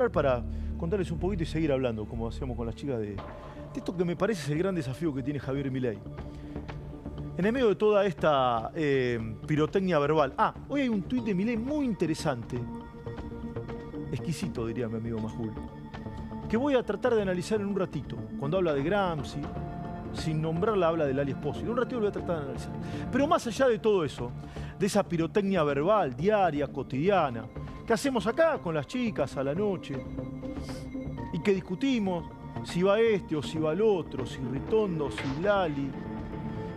Para contarles un poquito y seguir hablando, como hacíamos con las chicas, de esto que me parece es el gran desafío que tiene Javier Milei. En el medio de toda esta pirotecnia verbal. Hoy hay un tuit de Milei muy interesante, exquisito diría mi amigo Majul, que voy a tratar de analizar en un ratito. Cuando habla de Gramsci, sin nombrarla, habla de Lali Espósito. En un ratito lo voy a tratar de analizar. Pero más allá de todo eso, de esa pirotecnia verbal, diaria, cotidiana, que hacemos acá con las chicas a la noche, y que discutimos si va este o si va el otro, si Ritondo, si Lali,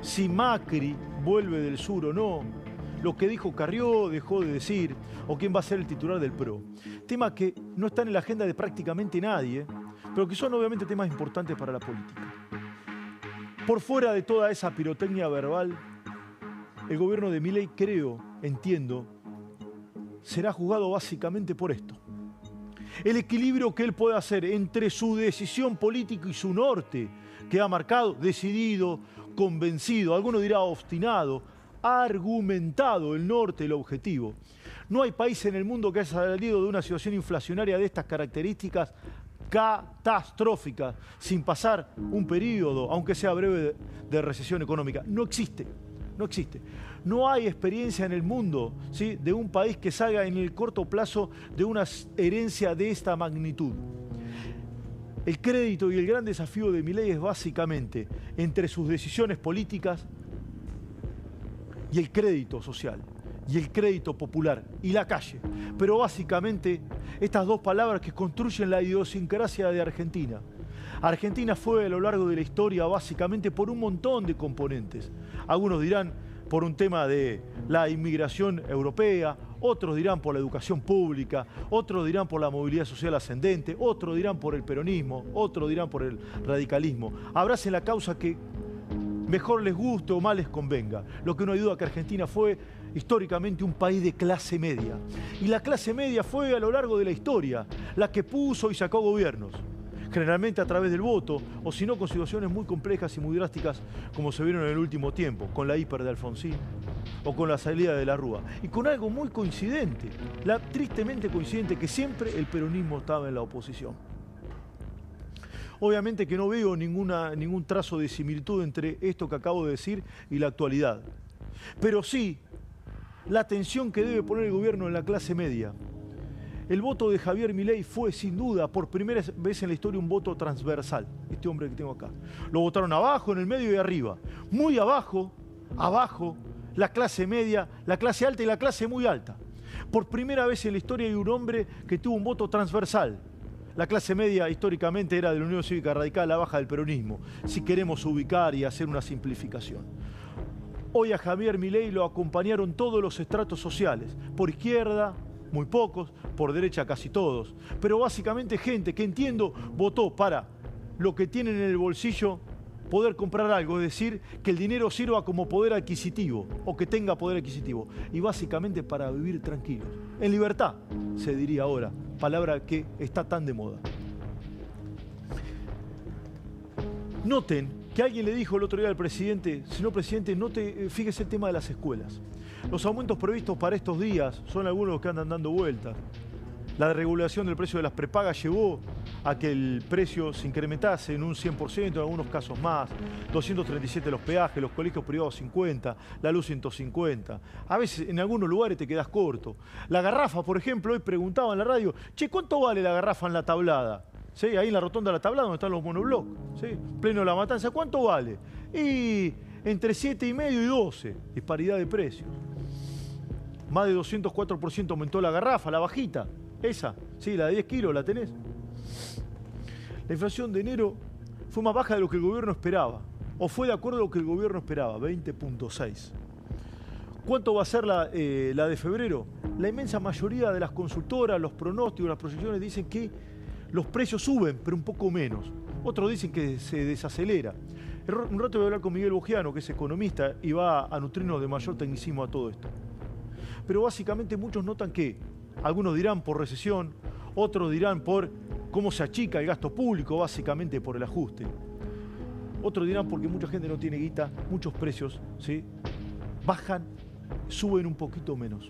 si Macri vuelve del sur o no, lo que dijo Carrió, dejó de decir, o quién va a ser el titular del PRO. Temas que no están en la agenda de prácticamente nadie, pero que son obviamente temas importantes para la política. Por fuera de toda esa pirotecnia verbal, el gobierno de Milei, entiendo, será juzgado básicamente por esto. El equilibrio que él puede hacer entre su decisión política y su norte, que ha marcado, decidido, convencido, alguno dirá obstinado, argumentado el norte, el objetivo. No hay país en el mundo que haya salido de una situación inflacionaria de estas características catastróficas sin pasar un periodo, aunque sea breve, de recesión económica. No existe. No existe. No hay experiencia en el mundo, ¿sí?, de un país que salga en el corto plazo de una herencia de esta magnitud. El crédito y el gran desafío de Milei es básicamente entre sus decisiones políticas y el crédito social, y el crédito popular, y la calle. Pero básicamente estas dos palabras que construyen la idiosincrasia de Argentina. Argentina fue a lo largo de la historia básicamente por un montón de componentes. Algunos dirán por un tema de la inmigración europea, otros dirán por la educación pública, otros dirán por la movilidad social ascendente, otros dirán por el peronismo, otros dirán por el radicalismo. Abracen la causa que mejor les guste o más les convenga. Lo que no hay duda que Argentina fue históricamente un país de clase media. Y la clase media fue a lo largo de la historia la que puso y sacó gobiernos. Generalmente a través del voto, o si no con situaciones muy complejas y muy drásticas como se vieron en el último tiempo, con la hiper de Alfonsín o con la salida de la Rúa. Y con algo muy coincidente, tristemente coincidente, que siempre el peronismo estaba en la oposición. Obviamente que no veo ningún trazo de similitud entre esto que acabo de decir y la actualidad. Pero sí, la atención que debe poner el gobierno en la clase media. El voto de Javier Milei fue, sin duda, por primera vez en la historia, un voto transversal. Este hombre que tengo acá. Lo votaron abajo, en el medio y arriba. Muy abajo, la clase media, la clase alta y la clase muy alta. Por primera vez en la historia hay un hombre que tuvo un voto transversal. La clase media históricamente era de la Unión Cívica Radical, la baja del peronismo, si queremos ubicar y hacer una simplificación. Hoy a Javier Milei lo acompañaron todos los estratos sociales, por izquierda, muy pocos, por derecha casi todos, pero básicamente gente que entiendo votó para lo que tienen en el bolsillo poder comprar algo, es decir, que el dinero sirva como poder adquisitivo o que tenga poder adquisitivo y básicamente para vivir tranquilos, en libertad, se diría ahora, palabra que está tan de moda. Noten que alguien le dijo el otro día al presidente, señor presidente, fíjese el tema de las escuelas. Los aumentos previstos para estos días son algunos que andan dando vueltas. La regulación del precio de las prepagas llevó a que el precio se incrementase en un 100%, en algunos casos más. 237 los peajes, los colegios privados 50, la luz 150. A veces en algunos lugares te quedas corto. La garrafa, por ejemplo, hoy preguntaba en la radio, che, ¿cuánto vale la garrafa en La Tablada? ¿Sí? Ahí en la rotonda de La Tablada, donde están los monoblocks, ¿sí? Pleno de La Matanza, ¿cuánto vale? Y entre 7,5 y 12, disparidad de precios. Más de 204% aumentó la garrafa, la bajita, esa, sí, la de 10 kilos, ¿la tenés? La inflación de enero fue más baja de lo que el gobierno esperaba, o fue de acuerdo a lo que el gobierno esperaba, 20,6. ¿Cuánto va a ser la de febrero? La inmensa mayoría de las consultoras, los pronósticos, las proyecciones dicen que los precios suben, pero un poco menos. Otros dicen que se desacelera. Un rato voy a hablar con Miguel Bogiano, que es economista, y va a nutrirnos de mayor tecnicismo a todo esto. Pero básicamente muchos notan que, algunos dirán por recesión, otros dirán por cómo se achica el gasto público, básicamente por el ajuste. Otros dirán porque mucha gente no tiene guita, muchos precios, ¿sí?, bajan, suben un poquito menos.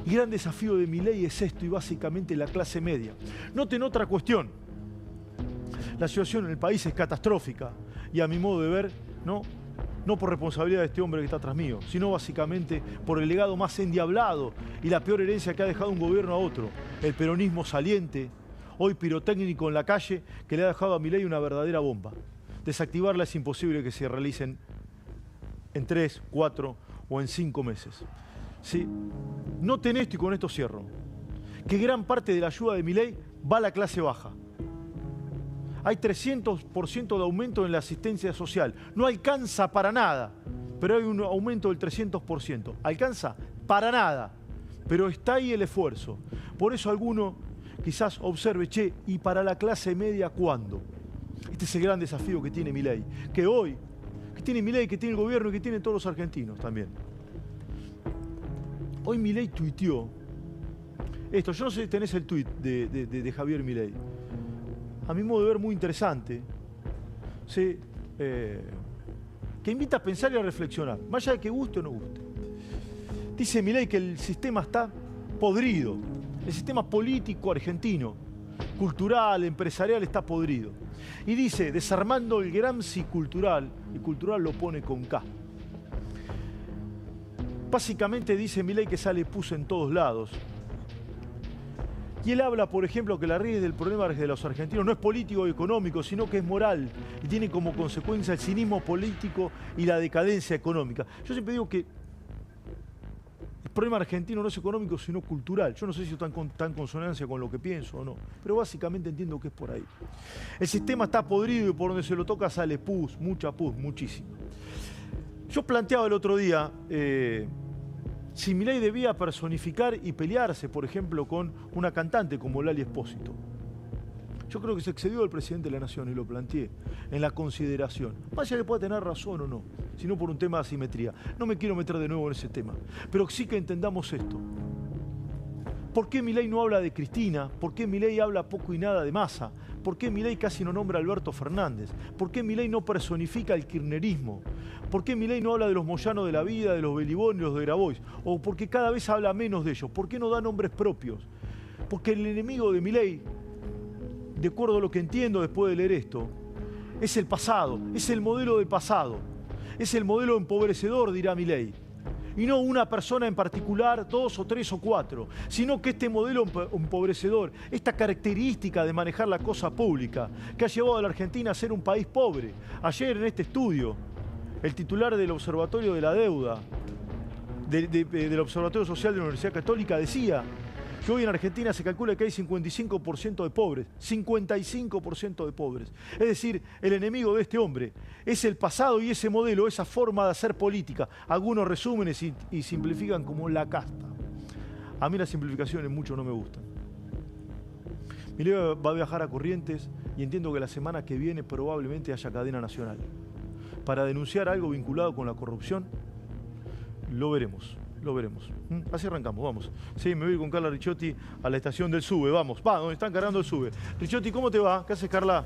Y gran desafío de Milei es esto, y básicamente la clase media. Noten otra cuestión. La situación en el país es catastrófica y a mi modo de ver, no por responsabilidad de este hombre que está atrás mío, sino básicamente por el legado más endiablado y la peor herencia que ha dejado un gobierno a otro. El peronismo saliente, hoy pirotécnico en la calle, que le ha dejado a Milei una verdadera bomba. Desactivarla es imposible que se realicen en 3, 4 o en 5 meses. ¿Sí? Noten esto y con esto cierro. Que gran parte de la ayuda de Milei va a la clase baja. Hay 300% de aumento en la asistencia social. No alcanza para nada, pero hay un aumento del 300%. ¿Alcanza? Para nada. Pero está ahí el esfuerzo. Por eso alguno quizás observe, che, ¿y para la clase media cuándo? Este es el gran desafío que tiene Milei. Que hoy, que tiene Milei, que tiene el gobierno y que tienen todos los argentinos también. Hoy Milei tuiteó esto. Yo no sé si tenés el tuit de Javier Milei. A mi modo de ver, muy interesante, ¿sí? Que invita a pensar y a reflexionar, más allá de que guste o no guste. Dice Milei que el sistema está podrido, el sistema político argentino, cultural, empresarial, está podrido. Y dice, desarmando el Gramsci cultural, y cultural lo pone con K. Básicamente dice Milei que sale pus en todos lados. Y él habla, por ejemplo, que la raíz del problema de los argentinos no es político y económico, sino que es moral y tiene como consecuencia el cinismo político y la decadencia económica. Yo siempre digo que el problema argentino no es económico, sino cultural. Yo no sé si está en consonancia con lo que pienso o no, pero básicamente entiendo que es por ahí. El sistema está podrido y por donde se lo toca sale pus, mucha pus, muchísima. Yo planteaba el otro día... si Milei debía personificar y pelearse, por ejemplo, con una cantante como Lali Espósito. Yo creo que se excedió el presidente de la Nación y lo planteé en la consideración. Más allá que pueda tener razón o no, sino por un tema de asimetría. No me quiero meter de nuevo en ese tema, pero sí que entendamos esto. ¿Por qué Milei no habla de Cristina? ¿Por qué Milei habla poco y nada de Massa? ¿Por qué Milei casi no nombra a Alberto Fernández? ¿Por qué Milei no personifica el kirchnerismo? ¿Por qué Milei no habla de los Moyano de la vida, de los Belibón y los de Grabois? ¿O por qué cada vez habla menos de ellos? ¿Por qué no da nombres propios? Porque el enemigo de Milei, de acuerdo a lo que entiendo después de leer esto, es el pasado, es el modelo del pasado. Es el modelo empobrecedor, dirá Milei. Y no una persona en particular, 2 o 3 o 4, sino que este modelo empobrecedor, esta característica de manejar la cosa pública, que ha llevado a la Argentina a ser un país pobre. Ayer en este estudio, el titular del Observatorio de la Deuda, del Observatorio Social de la Universidad Católica, decía que hoy en Argentina se calcula que hay 55% de pobres, 55% de pobres. Es decir, el enemigo de este hombre es el pasado y ese modelo, esa forma de hacer política. Algunos resumen y simplifican como la casta. A mí las simplificaciones mucho no me gustan. Milei va a viajar a Corrientes y entiendo que la semana que viene probablemente haya cadena nacional. Para denunciar algo vinculado con la corrupción, lo veremos. Lo veremos. Así arrancamos, vamos. Sí, me voy a ir con Carla Ricciotti a la estación del SUBE. Vamos, donde están cargando el SUBE. Ricciotti, ¿cómo te va? ¿Qué haces, Carla?